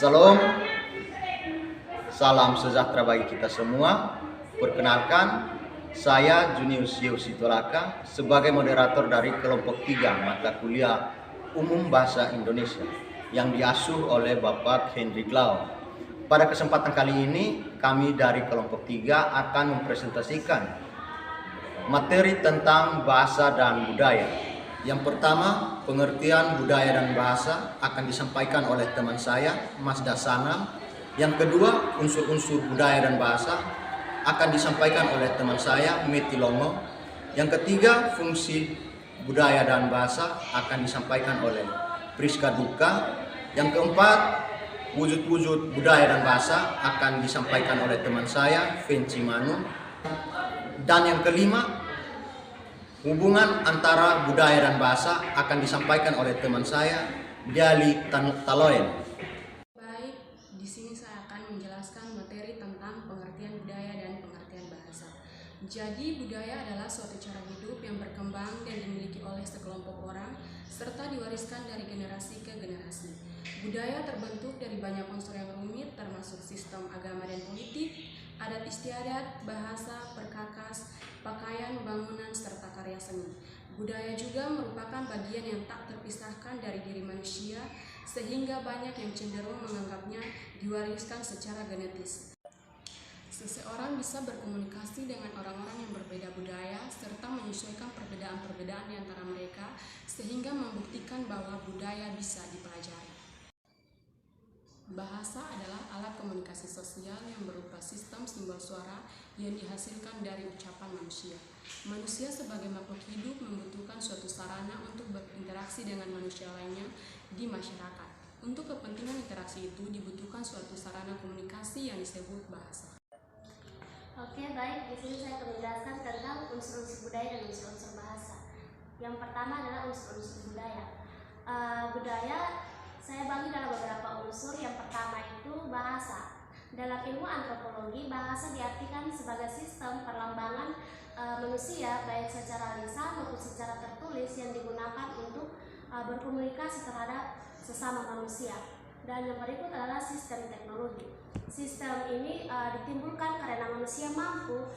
Salam, salam sejahtera bagi kita semua. Perkenalkan, saya Junius Yeusitolaka sebagai moderator dari kelompok 3 mata kuliah Umum Bahasa Indonesia yang diasuh oleh Bapak Henry Glau. Pada kesempatan kali ini, kami dari kelompok 3 akan mempresentasikan materi tentang bahasa dan budaya. Yang pertama, pengertian budaya dan bahasa akan disampaikan oleh teman saya, Mas Dasana. Yang kedua, unsur-unsur budaya dan bahasa akan disampaikan oleh teman saya, Meti Longo. Yang ketiga, fungsi budaya dan bahasa akan disampaikan oleh Priska Duka. Yang keempat, wujud-wujud budaya dan bahasa akan disampaikan oleh teman saya, Venci Manu. Dan yang kelima, hubungan antara budaya dan bahasa akan disampaikan oleh teman saya, Diali Taloen. Baik, di sini saya akan menjelaskan materi tentang pengertian budaya dan pengertian bahasa. Jadi, budaya adalah suatu cara hidup yang berkembang dan dimiliki oleh sekelompok orang serta diwariskan dari generasi ke generasi. Budaya terbentuk dari banyak unsur yang rumit termasuk sistem agama dan politik, adat istiadat, bahasa, perkakas, pakaian, bangunan, serta karya seni. Budaya juga merupakan bagian yang tak terpisahkan dari diri manusia, sehingga banyak yang cenderung menganggapnya diwariskan secara genetis. Seseorang bisa berkomunikasi dengan orang-orang yang berbeda budaya, serta menyesuaikan perbedaan-perbedaan di antara mereka, sehingga membuktikan bahwa budaya bisa dipelajari. Bahasa adalah alat komunikasi sosial yang berupa sistem simbol suara yang dihasilkan dari ucapan manusia. Manusia sebagai makhluk hidup membutuhkan suatu sarana untuk berinteraksi dengan manusia lainnya di masyarakat. Untuk kepentingan interaksi itu dibutuhkan suatu sarana komunikasi yang disebut bahasa. Oke, baik. Di sini saya akan menjelaskan tentang unsur-unsur budaya dan unsur-unsur bahasa. Yang pertama adalah unsur-unsur budaya. Budaya saya bagi dalam beberapa unsur. Yang pertama itu bahasa. Dalam ilmu antropologi, bahasa diartikan sebagai sistem perlambangan manusia baik secara lisan maupun secara tertulis yang digunakan untuk berkomunikasi terhadap sesama manusia. Dan yang berikut adalah sistem teknologi. Sistem ini ditimbulkan karena manusia mampu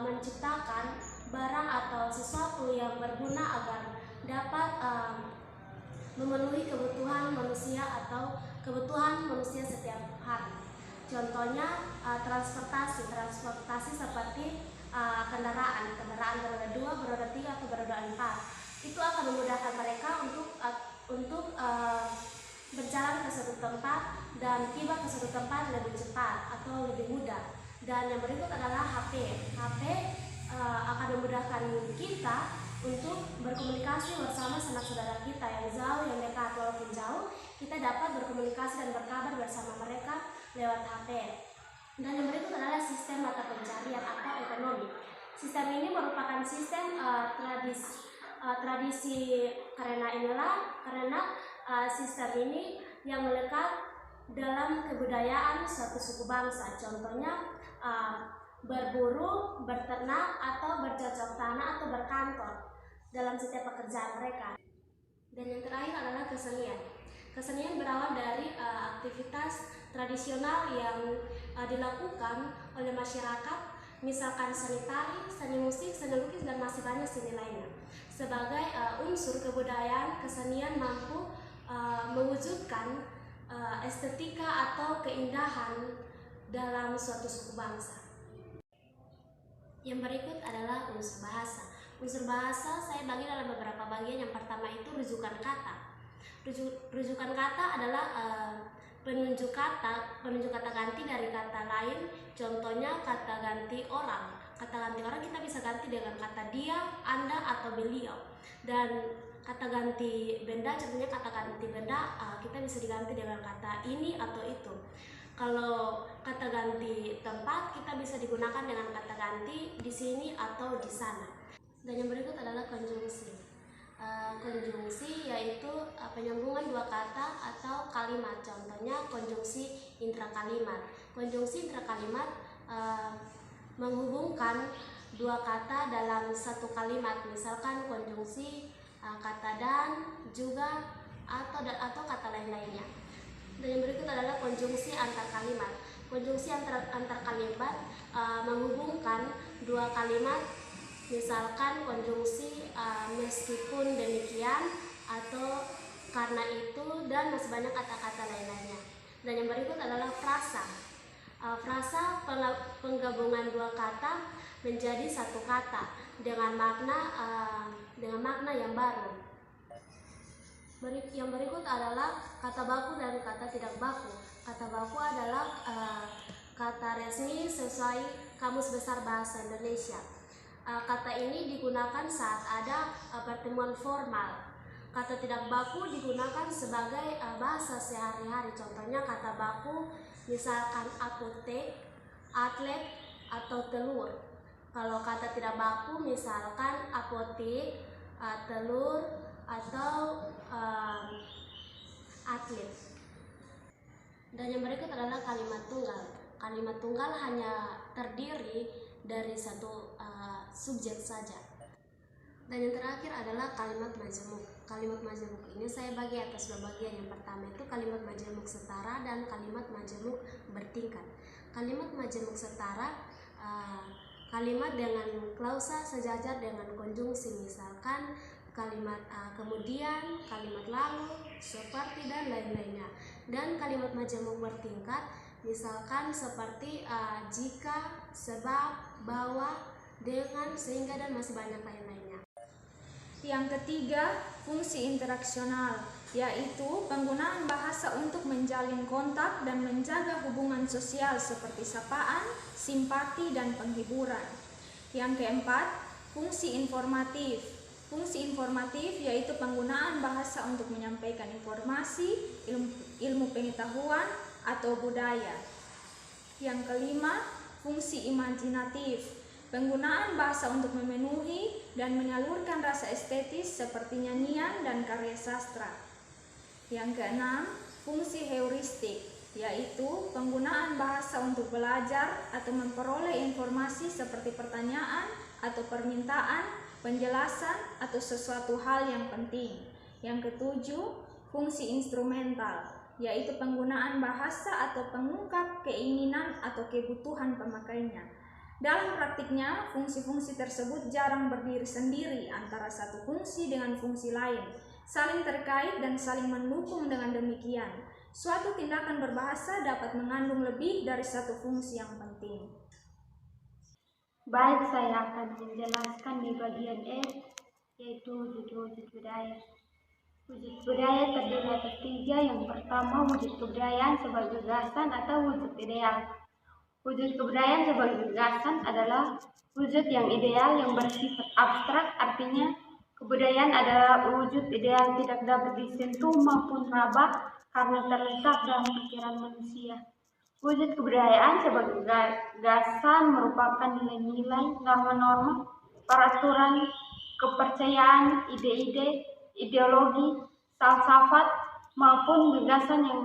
menciptakan barang atau sesuatu yang berguna agar dapat memenuhi kebutuhan manusia atau kebutuhan manusia setiap hari. Contohnya transportasi seperti kendaraan beroda 2, beroda 3, atau beroda 4. Itu akan memudahkan mereka untuk berjalan ke suatu tempat dan tiba ke suatu tempat lebih cepat atau lebih mudah. Dan yang berikut adalah HP. HP akan memudahkan kita untuk berkomunikasi bersama sanak saudara kita yang jauh, yang dekat. Walaupun jauh, kita dapat berkomunikasi dan berkabar bersama mereka lewat HP. Dan yang berikut adalah sistem mata pencarian atau ekonomi. Sistem ini merupakan sistem tradisi karena sistem ini yang melekat dalam kebudayaan suatu suku bangsa. Contohnya berburu, berternak, atau bercocok tanam atau berkantor dalam setiap pekerjaan mereka. Dan yang terakhir adalah kesenian. Kesenian berawal dari aktivitas tradisional yang dilakukan oleh masyarakat, misalkan seni tari, seni musik, seni lukis, dan masih banyak seni lainnya. Sebagai unsur kebudayaan, kesenian mampu mewujudkan estetika atau keindahan dalam suatu suku bangsa. Yang berikut adalah unsur bahasa. Unsur bahasa saya bagi dalam beberapa bagian. Yang pertama itu rujukan kata. Rujukan kata adalah penunjuk kata ganti dari kata lain. Contohnya kata ganti orang. Kata ganti orang kita bisa ganti dengan kata dia, anda, atau beliau. Dan kata ganti benda, contohnya kata ganti benda kita bisa diganti dengan kata ini atau itu. Kalau kata ganti tempat kita bisa digunakan dengan kata ganti di sini atau di sana. Dan yang berikut adalah konjungsi. Konjungsi yaitu penyambungan dua kata atau kalimat. Contohnya konjungsi intrakalimat. Konjungsi intrakalimat menghubungkan dua kata dalam satu kalimat. Misalkan konjungsi kata dan, juga, atau kata lain-lainnya. Dan yang berikut adalah konjungsi antar kalimat. Konjungsi antar kalimat menghubungkan dua kalimat, misalkan konjungsi meskipun demikian atau karena itu, dan masih banyak kata-kata lain-lainnya. Dan yang berikut adalah frasa. Frasa penggabungan dua kata menjadi satu kata dengan makna yang baru. Yang berikut adalah kata baku dan kata tidak baku. Kata baku adalah kata resmi sesuai Kamus Besar Bahasa Indonesia. Kata ini digunakan saat ada pertemuan formal. Kata tidak baku digunakan sebagai bahasa sehari-hari. Contohnya kata baku misalkan apotek, atlet, atau telur. Kalau kata tidak baku misalkan apotek, telur, atau atlet. Dan yang berikut adalah kalimat tunggal. Kalimat tunggal hanya terdiri dari satu subjek saja. Dan yang terakhir adalah kalimat majemuk. Kalimat majemuk ini saya bagi atas dua bagian. Yang pertama itu kalimat majemuk setara dan kalimat majemuk bertingkat. Kalimat majemuk setara kalimat dengan klausa sejajar dengan konjungsi, misalkan kalimat kemudian, kalimat lalu, seperti, dan lain-lainnya. Dan kalimat majemuk bertingkat misalkan seperti jika, sebab, bahwa, dengan, sehingga, dan masih banyak lain-lainnya. Yang ketiga, fungsi interaksional, yaitu penggunaan bahasa untuk menjalin kontak dan menjaga hubungan sosial seperti sapaan, simpati, dan penghiburan. Yang keempat, fungsi informatif. Fungsi informatif yaitu penggunaan bahasa untuk menyampaikan informasi, ilmu pengetahuan, atau budaya. Yang kelima, fungsi imajinatif. Penggunaan bahasa untuk memenuhi dan menyalurkan rasa estetis seperti nyanyian dan karya sastra. Yang keenam, fungsi heuristik, yaitu penggunaan bahasa untuk belajar atau memperoleh informasi seperti pertanyaan atau permintaan, penjelasan, atau sesuatu hal yang penting. Yang ketujuh, fungsi instrumental, yaitu penggunaan bahasa atau pengungkap keinginan atau kebutuhan pemakainya. Dalam praktiknya, fungsi-fungsi tersebut jarang berdiri sendiri antara satu fungsi dengan fungsi lain, saling terkait dan saling mendukung. Dengan demikian, suatu tindakan berbahasa dapat mengandung lebih dari satu fungsi yang penting. Baik, saya akan menjelaskan di bagian E, yaitu wujud-wujud budaya. Wujud budaya terdiri atas tiga. Yang pertama, wujud kebudayaan sebagai gagasan atau wujud ideal. Wujud kebudayaan sebagai gagasan adalah wujud yang ideal yang bersifat abstrak, artinya kebudayaan adalah wujud ideal tidak dapat disentuh maupun raba karena terletak dalam pikiran manusia. Wujud kebudayaan sebagai gagasan merupakan nilai-nilai, norma-norma, peraturan, kepercayaan, ide-ide, ideologi, falsafat, maupun gagasan yang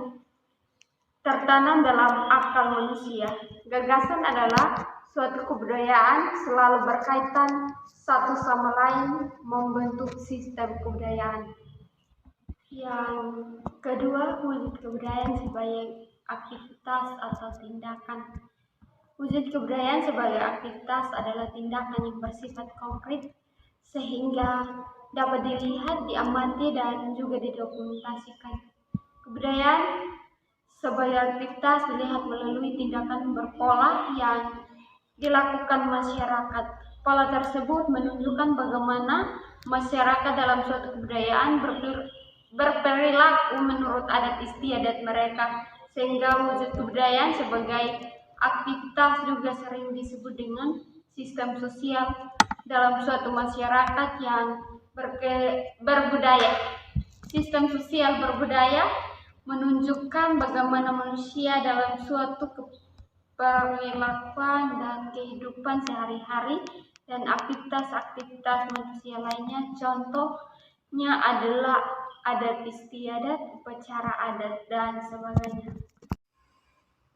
tertanam dalam akal manusia. Gagasan adalah suatu kebudayaan selalu berkaitan satu sama lain membentuk sistem kebudayaan. Yang kedua, wujud kebudayaan sebagai aktivitas atau tindakan. Wujud kebudayaan sebagai aktivitas adalah tindakan yang bersifat konkret sehingga dapat dilihat, diamati, dan juga didokumentasikan. Kebudayaan sebagai aktivitas dilihat melalui tindakan berpola yang dilakukan masyarakat. Pola tersebut menunjukkan bagaimana masyarakat dalam suatu kebudayaan berperilaku menurut adat istiadat mereka, sehingga wujud kebudayaan sebagai aktivitas juga sering disebut dengan sistem sosial dalam suatu masyarakat yang berbudaya. Sistem sosial berbudaya menunjukkan bagaimana manusia dalam suatu perilakuan dan kehidupan sehari-hari dan aktivitas-aktivitas manusia lainnya. Contohnya adalah adat istiadat, upacara adat, dan sebagainya.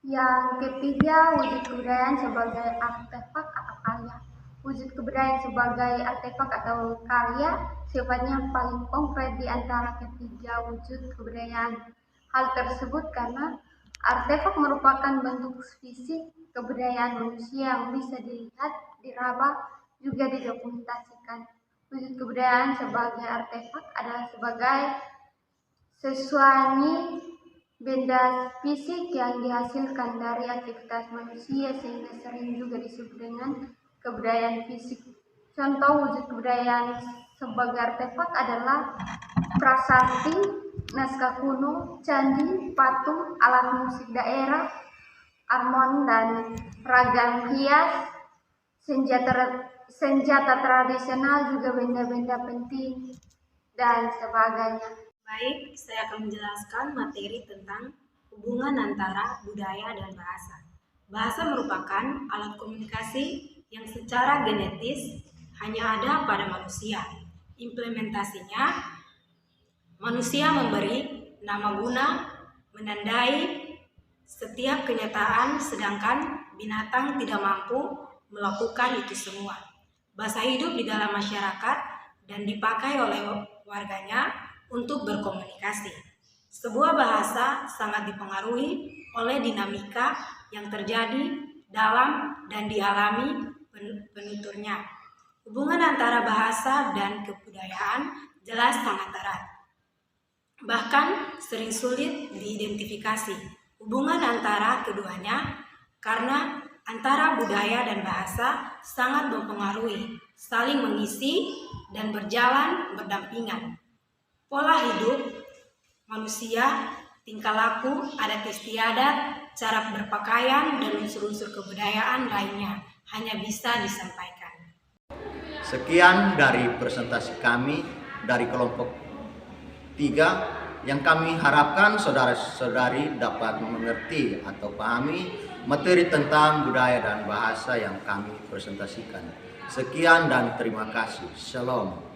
Yang ketiga, wujud kebudayaan sebagai artefak atau karya. Wujud kebudayaan sebagai artefak atau karya sifatnya paling konkret di antara ketiga wujud kebudayaan. hal tersebut karena artefak merupakan bentuk fisik kebudayaan manusia yang bisa dilihat, diraba, juga didokumentasikan. Wujud kebudayaan sebagai artefak adalah sebagai sesuatu benda fisik yang dihasilkan dari aktivitas manusia sehingga sering juga disebut dengan kebudayaan fisik. Contoh wujud kebudayaan sebagai artefak adalah prasasti, naskah kuno, candi, patung, alat musik daerah, armon dan ragam hias, senjata tradisional, juga benda-benda penting dan sebagainya. Baik, saya akan menjelaskan materi tentang hubungan antara budaya dan bahasa. Bahasa merupakan alat komunikasi yang secara genetis hanya ada pada manusia. Implementasinya, manusia memberi nama guna, menandai setiap kenyataan, sedangkan binatang tidak mampu melakukan itu semua. Bahasa hidup di dalam masyarakat dan dipakai oleh warganya untuk berkomunikasi. Sebuah bahasa sangat dipengaruhi oleh dinamika yang terjadi dalam dan dialami penuturnya. Hubungan antara bahasa dan kebudayaan jelas sangat erat. Bahkan sering sulit diidentifikasi hubungan antara keduanya karena antara budaya dan bahasa sangat mempengaruhi, saling mengisi dan berjalan berdampingan. Pola hidup manusia, tingkah laku, adat istiadat, cara berpakaian, dan unsur-unsur kebudayaan lainnya hanya bisa disampaikan. Sekian dari presentasi kami dari kelompok 3 yang kami harapkan saudara-saudari dapat mengerti atau pahami materi tentang budaya dan bahasa yang kami presentasikan. Sekian dan terima kasih. Shalom.